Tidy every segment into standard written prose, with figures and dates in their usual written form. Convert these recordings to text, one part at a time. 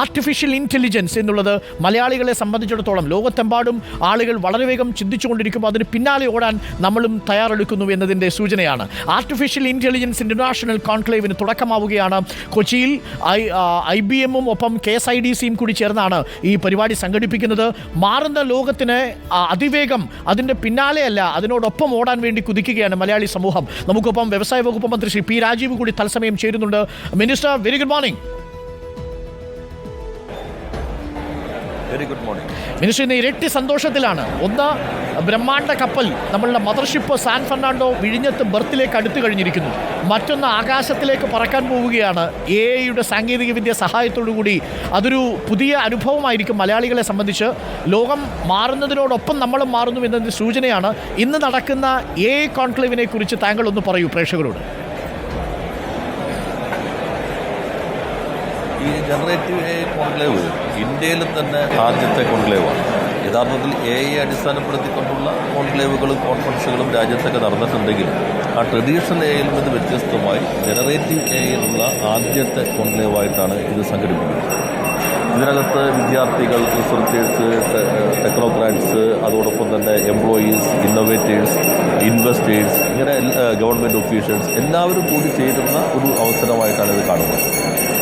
Artificial intelligence എന്നുള്ളത് മലയാളികളെ സംബന്ധിച്ചിടത്തോളം ലോകത്തെമ്പാടും ആളുകൾ വളരെ വേഗം ചിന്തിച്ചുകൊണ്ടിരിക്കുമ്പോൾ അതിന് പിന്നാലെ ഓടാൻ നമ്മളും തയ്യാറെടുക്കുന്നു എന്നതിൻ്റെ സൂചനയാണ്. ആർട്ടിഫിഷ്യൽ ഇൻ്റലിജൻസ് ഇൻ്റർനാഷണൽ കോൺക്ലേവിന് തുടക്കമാവുകയാണ്. കൊച്ചിയിൽ IBM-ഉം ഒപ്പം KSIDC-യും കൂടി ചേർന്നാണ് ഈ പരിപാടി സംഘടിപ്പിക്കുന്നത്. മാറുന്ന ലോകത്തിന് അതിവേഗം അതിൻ്റെ പിന്നാലെയല്ല, അതിനോടൊപ്പം ഓടാൻ വേണ്ടി കുതിക്കുകയാണ് മലയാളി സമൂഹം. നമുക്കൊപ്പം വ്യവസായ വകുപ്പ് മന്ത്രി ശ്രീ P. രാജീവ് കൂടി തത്സമയം ചേരുന്നുണ്ട്. Minister, very good morning. Very good morning minister, ഇന്ന് ഇരട്ടി സന്തോഷത്തിലാണ്. ഒന്ന്, ബ്രഹ്മാണ്ഡ കപ്പൽ നമ്മളുടെ മദർഷിപ്പ് സാൻ ഫെർണാണ്ടോ വിഴിഞ്ഞത്ത് ബർത്തിലേക്ക് അടുത്തു കഴിഞ്ഞിരിക്കുന്നു. മറ്റൊന്ന്, ആകാശത്തിലേക്ക് പറക്കാൻ പോവുകയാണ് AI-യുടെ സാങ്കേതിക വിദ്യ സഹായത്തോടുകൂടി. അതൊരു പുതിയ അനുഭവമായിരിക്കും മലയാളികളെ സംബന്ധിച്ച്. ലോകം മാറുന്നതിനോടൊപ്പം നമ്മളും മാറുന്നു എന്നതിൻ്റെ സൂചനയാണ്. ഇന്ന് നടക്കുന്ന AI കോൺക്ലേവിനെ കുറിച്ച് താങ്കൾ ഒന്ന് പറയൂ പ്രേക്ഷകരോട്. ഈ ജനറേറ്റീവ് AI കോൺക്ലേവ് ഇന്ത്യയിൽ തന്നെ ആദ്യത്തെ കോൺക്ലേവാണ്. യഥാർത്ഥത്തിൽ AI അടിസ്ഥാനപ്പെടുത്തിക്കൊണ്ടുള്ള കോൺക്ലേവുകളും കോൺഫറൻസുകളും രാജ്യത്തൊക്കെ നടന്നിട്ടുണ്ടെങ്കിലും ആ ട്രഡീഷണൽ AIയിൽ നിന്ന് വ്യത്യസ്തമായി ജനറേറ്റീവ് AIയിലുള്ള ആദ്യത്തെ കോൺക്ലേവായിട്ടാണ് ഇത് സംഘടിപ്പിക്കുന്നത്. ഇതിനകത്ത് വിദ്യാർത്ഥികൾ, റിസർച്ചേഴ്സ്, ടെക്നോക്രാറ്റ്സ്, അതോടൊപ്പം തന്നെ എംപ്ലോയീസ്, ഇന്നോവേറ്റേഴ്സ്, ഇൻവെസ്റ്റേഴ്സ്, ഇങ്ങനെ ഗവൺമെൻറ് ഒഫീഷ്യൽസ് എല്ലാവരും കൂടി ചേരുന്ന ഒരു അവസരമായിട്ടാണ് ഇത് കാണുന്നത്.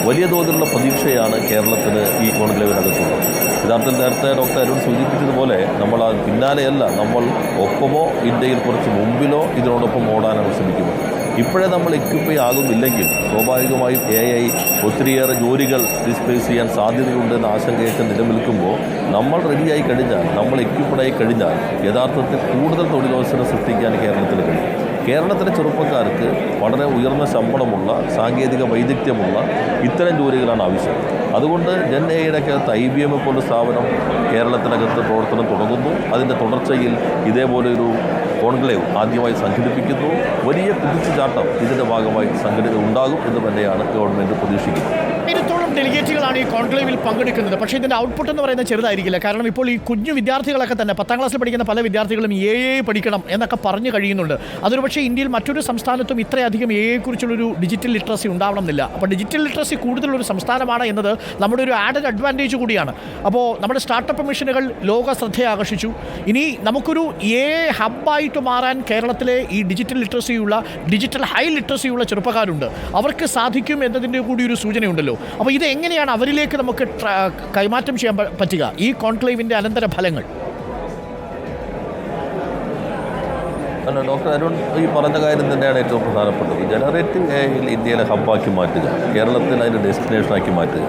വലിയ തോതിലുള്ള പ്രതീക്ഷയാണ് കേരളത്തിന് ഈ കോൺക്ലേവിനകത്തുള്ളത്. യഥാർത്ഥത്തിൽ നേരത്തെ ഡോക്ടർ അരുൺ സൂചിപ്പിച്ചതുപോലെ നമ്മൾ പിന്നാലെയല്ല, നമ്മൾ ഒപ്പമോ ഇന്ത്യയിൽ കുറച്ച് മുമ്പിലോ ഇതിനോടൊപ്പം ഓടാനാണ് ശ്രമിക്കുന്നത്. ഇപ്പോഴേ നമ്മൾ എക്യുപ്പൈ ആകുന്നില്ലെങ്കിൽ സ്വാഭാവികമായും AI ഒത്തിരിയേറെ ജോലികൾ ഡിസ്പ്ലേസ് ചെയ്യാൻ സാധ്യതയുണ്ടെന്ന ആശങ്കയൊക്കെ നിലനിൽക്കുമ്പോൾ നമ്മൾ റെഡിയായി കഴിഞ്ഞാൽ, നമ്മൾ എക്യുപ്പഡായി കഴിഞ്ഞാൽ യഥാർത്ഥത്തിൽ കൂടുതൽ തൊഴിലവസരം സൃഷ്ടിക്കാൻ കേരളത്തിന് കഴിയും. കേരളത്തിലെ ചെറുപ്പക്കാർക്ക് വളരെ ഉയർന്ന ശമ്പളമുള്ള, സാങ്കേതിക വൈദഗ്ധ്യമുള്ള ഇത്തരം ജോലികളാണ് ആവശ്യം. അതുകൊണ്ട് ജെൻ-AI-യുടെ അകത്ത് IBM പോലുള്ള സ്ഥാപനം കേരളത്തിനകത്ത് പ്രവർത്തനം തുടങ്ങുന്നു. അതിൻ്റെ തുടർച്ചയിൽ ഇതേപോലൊരു കോൺക്ലേവ് ആദ്യമായി സംഘടിപ്പിക്കുന്നു. വലിയ കുതിച്ചുചാട്ടം ഇതിൻ്റെ ഭാഗമായി ഉണ്ടാകും എന്ന് തന്നെയാണ് ഗവൺമെൻറ് പ്രതീക്ഷിക്കുന്നത്. ഡെലിഗേറ്റുകളാണ് ഈ കോൺക്ലേവിൽ പങ്കെടുക്കുന്നത്. പക്ഷേ ഇതിൻ്റെ ഔട്ട്പുട്ട് എന്ന് പറയുന്നത് ചെറുതായിരിക്കില്ല. കാരണം ഇപ്പോൾ ഈ കുഞ്ഞു വിദ്യാർത്ഥികളൊക്കെ തന്നെ 10ാം ക്ലാസ്സിൽ പഠിക്കുന്ന പല വിദ്യാർത്ഥികളും AI പഠിക്കണം എന്നൊക്കെ പറഞ്ഞു കഴിയുന്നുണ്ട്. അതൊരു പക്ഷേ ഇന്ത്യയിൽ മറ്റൊരു സംസ്ഥാനത്തും ഇത്രയധികം AI-യെക്കുറിച്ചുള്ളൊരു ഡിജിറ്റൽ ലിറ്ററസി ഉണ്ടാവണമെന്നില്ല. അപ്പോൾ ഡിജിറ്റൽ ലിറ്ററസി കൂടുതലൊരു സംസ്ഥാനമാണ് എന്നത് നമ്മുടെ ഒരു ആഡഡ് അഡ്വാൻറ്റേജ് കൂടിയാണ്. അപ്പോൾ നമ്മുടെ സ്റ്റാർട്ടപ്പ് മിഷനുകൾ ലോക ശ്രദ്ധയെ ആകർഷിച്ചു. ഇനി നമുക്കൊരു AI ഹബ്ബായിട്ട് മാറാൻ കേരളത്തിലെ ഈ ഡിജിറ്റൽ ലിറ്ററസിയുള്ള, ഡിജിറ്റൽ ഹൈ ലിറ്ററസിയുള്ള ചെറുപ്പക്കാരുണ്ട്. അവർക്ക് സാധിക്കും എന്നതിൻ്റെ കൂടി ഒരു സൂചനയുണ്ടല്ലോ. അപ്പോൾ ഇത് എങ്ങനെയാണ് അവരിലേക്ക് നമുക്ക് കൈമാറ്റം ചെയ്യാൻ പറ്റുക, ഈ കോൺക്ലേവിൻ്റെ അനന്തര ഫലങ്ങൾ? അല്ല, ഡോക്ടർ അരുൺ ഈ പറഞ്ഞ കാര്യം തന്നെയാണ് ഏറ്റവും പ്രധാനപ്പെട്ടത്. ജനറേറ്റീവ് AIയിൽ ഇന്ത്യയിലെ ഹബ്ബാക്കി മാറ്റുക, കേരളത്തിൽ അതിൻ്റെ ഡെസ്റ്റിനേഷനാക്കി മാറ്റുക,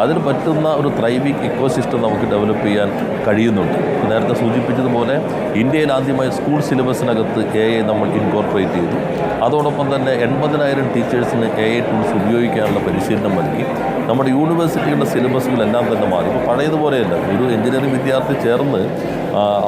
അതിന് പറ്റുന്ന ഒരു ത്രൈവിംഗ് ഇക്കോസിസ്റ്റം നമുക്ക് ഡെവലപ്പ് ചെയ്യാൻ കഴിയുന്നുണ്ട്. നേരത്തെ സൂചിപ്പിച്ചതുപോലെ ഇന്ത്യയിൽ ആദ്യമായി സ്കൂൾ സിലബസിനകത്ത് AI നമ്മൾ ഇൻകോർപ്പറേറ്റ് ചെയ്തു. അതോടൊപ്പം തന്നെ 80,000 ടീച്ചേഴ്സിന് AI ടൂൾസ് ഉപയോഗിക്കാനുള്ള പരിശീലനം നൽകി. നമ്മുടെ യൂണിവേഴ്സിറ്റികളുടെ സിലബസുകളെല്ലാം തന്നെ മാറി. ഇപ്പോൾ പഴയതുപോലെയല്ല. ഒരു എഞ്ചിനീയറിംഗ് വിദ്യാർത്ഥി ചേർന്ന്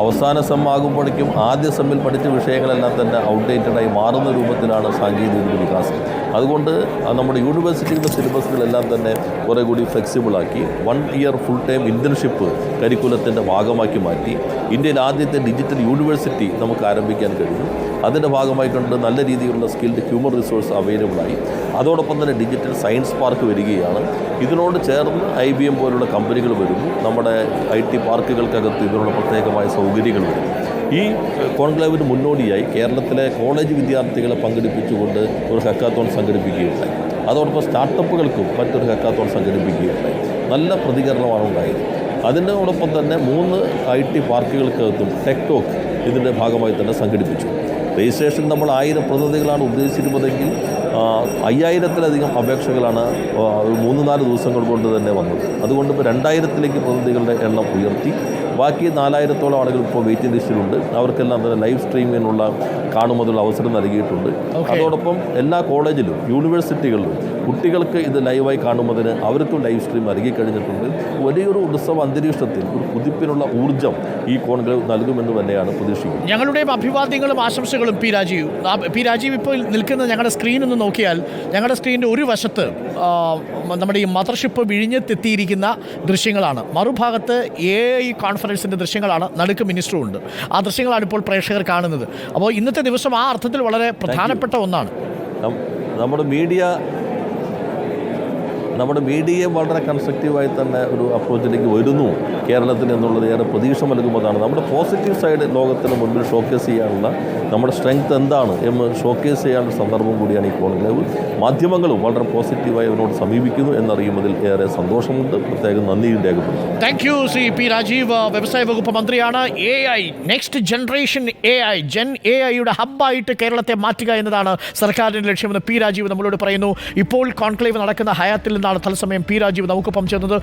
അവസാന സെം ആകുമ്പോഴേക്കും ആദ്യ സെമ്മിൽ പഠിച്ച വിഷയങ്ങളെല്ലാം തന്നെ ഔട്ട്ഡേറ്റഡായി മാറുന്ന രൂപത്തിലാണ് സാങ്കേതിക വികാസം. അതുകൊണ്ട് നമ്മുടെ യൂണിവേഴ്സിറ്റികളുടെ സിലബസുകളെല്ലാം തന്നെ കുറേ കൂടി ഫ്ലെക്സിബിളാക്കി 1 ഇയർ ഫുൾ ടൈം ഇൻറ്റേൺഷിപ്പ് കരിക്കുലത്തിൻ്റെ ഭാഗമാക്കി മാറ്റി. ഇന്ത്യയിൽ ആദ്യത്തെ ഡിജിറ്റൽ യൂണിവേഴ്സിറ്റി നമുക്ക് ആരംഭിക്കാൻ കഴിഞ്ഞു. അതിൻ്റെ ഭാഗമായിക്കൊണ്ട് നല്ല രീതിയിലുള്ള സ്കിൽഡ് ഹ്യൂമൻ റിസോഴ്സ് അവൈലബിളായി. അതോടൊപ്പം തന്നെ ഡിജിറ്റൽ സയൻസ് പാർക്ക് വരികയാണ്. ഇതിനോട് ചേർന്ന് IBM പോലുള്ള കമ്പനികൾ വരുന്നു. നമ്മുടെ IT പാർക്കുകൾക്കകത്ത് ഇതിനുള്ള പ്രത്യേകമായ സൗകര്യങ്ങൾ വരും. ഈ കോൺക്ലേവിന് മുന്നോടിയായി കേരളത്തിലെ കോളേജ് വിദ്യാർത്ഥികളെ പങ്കെടുപ്പിച്ചുകൊണ്ട് ഒരു ഹക്കാത്തോൺ സംഘടിപ്പിക്കുകയുണ്ടായി. അതോടൊപ്പം സ്റ്റാർട്ടപ്പുകൾക്കും മറ്റൊരു ഹക്കാത്തോൺ സംഘടിപ്പിക്കുകയുണ്ടായി. നല്ല പ്രതികരണമാണ് ഉണ്ടായത്. അതിനോടൊപ്പം തന്നെ 3 IT പാർക്കുകൾക്കകത്തും ടെക് ടോക്ക് ഇതിൻ്റെ ഭാഗമായി തന്നെ സംഘടിപ്പിച്ചു. രജിസ്ട്രേഷൻ നമ്മൾ 1000 പ്രതിനിധികളാണ് ഉദ്ദേശിച്ചിരുന്നതെങ്കിൽ 5000-ത്തിലധികം അപേക്ഷകളാണ് 3-4 ദിവസങ്ങൾ കൊണ്ട് തന്നെ വന്നത്. അതുകൊണ്ട് ഇപ്പോൾ 2000-ത്തിലേക്ക് പ്രതിനിധികളുടെ എണ്ണം ഉയർത്തി. ബാക്കി 4000-ഓളം ആളുകൾ ഇപ്പോൾ വെയിറ്റിംഗ് ലിസ്റ്റിലുണ്ട്. അവർക്കെല്ലാം തന്നെ ലൈവ് സ്ട്രീമിനുള്ള കാണുന്നതിനുള്ള അവസരം നൽകിയിട്ടുണ്ട്. അതോടൊപ്പം എല്ലാ കോളേജിലും യൂണിവേഴ്സിറ്റികളിലും കുട്ടികൾക്ക് ഇത് ലൈവായി കാണുന്നതിന് അവർക്കും ലൈവ് സ്ട്രീം നൽകി കഴിഞ്ഞിട്ടുണ്ട്. വലിയൊരു ഉത്സവ അന്തരീക്ഷത്തിൽ ഒരു കുതിപ്പിനുള്ള ഊർജ്ജം ഈ കോൺക്ലേവ് നൽകുമെന്ന് തന്നെയാണ് പ്രതീക്ഷിക്കുന്നത്. ഞങ്ങളുടെയും അഭിവാദ്യങ്ങളും ആശംസകളും P. രാജീവ് ഇപ്പോൾ നിൽക്കുന്ന ഞങ്ങളുടെ സ്ക്രീൻ ഒന്ന് നോക്കിയാൽ, ഞങ്ങളുടെ സ്ക്രീനിൻ്റെ ഒരു വശത്ത് നമ്മുടെ ഈ മദർഷിപ്പ് വിഴിഞ്ഞെത്തിയിരിക്കുന്ന ദൃശ്യങ്ങളാണ്. മറുഭാഗത്ത് AI കോൺഫറൻസിൻ്റെ ദൃശ്യങ്ങളാണ്. നടുക്ക് മിനിസ്റ്ററും ഉണ്ട്. ആ ദൃശ്യങ്ങളാണ് ഇപ്പോൾ പ്രേക്ഷകർ കാണുന്നത്. അപ്പോൾ ഇന്നത്തെ ദിവസം ആ അർത്ഥത്തിൽ വളരെ പ്രധാനപ്പെട്ട ഒന്നാണ്. നമ്മുടെ നമ്മുടെ മീഡിയയും വളരെ കൺസ്ട്രക്റ്റീവായി തന്നെ ഒരു അപ്രോച്ചിലേക്ക് വരുന്നു കേരളത്തിൽ എന്നുള്ളത് ഏറെ പ്രതീക്ഷ നൽകുന്നതാണ്. നമ്മുടെ പോസിറ്റീവ് സൈഡ് ലോകത്തിന് മുൻപിൽ ഷോക്കേസ് ചെയ്യാനുള്ള നമ്മുടെ സ്ട്രെങ്ത് എന്താണ് എന്ന് ഷോക്കേസ് ചെയ്യാനുള്ള സന്ദർഭം കൂടിയാണ് ഈ കോൺക്ലേവ്. മാധ്യമങ്ങളും വളരെ പോസിറ്റീവായി അവരോട് സമീപിക്കുന്നു എന്നറിയുന്നതിൽ ഏറെ സന്തോഷമുണ്ട്. പ്രത്യേകം നന്ദിയും രേഖപ്പെടുത്തുന്നു. Thank you Shri P Rajeev, വ്യവസായ വകുപ്പ് മന്ത്രിയാണ്. AI next generation AI gen AIയുടെ ഹബ്ബായിട്ട് കേരളത്തെ മാറ്റുക എന്നതാണ് സർക്കാരിൻ്റെ ലക്ഷ്യമെന്ന് പി രാജീവ് നമ്മളോട് പറയുന്നു. ഇപ്പോൾ കോൺക്ലേവ് നടക്കുന്ന ഹയാത്തിൽ നിന്നാണ് തത്സമയം പി രാജീവ് നമുക്കൊപ്പം ചേർന്നത്.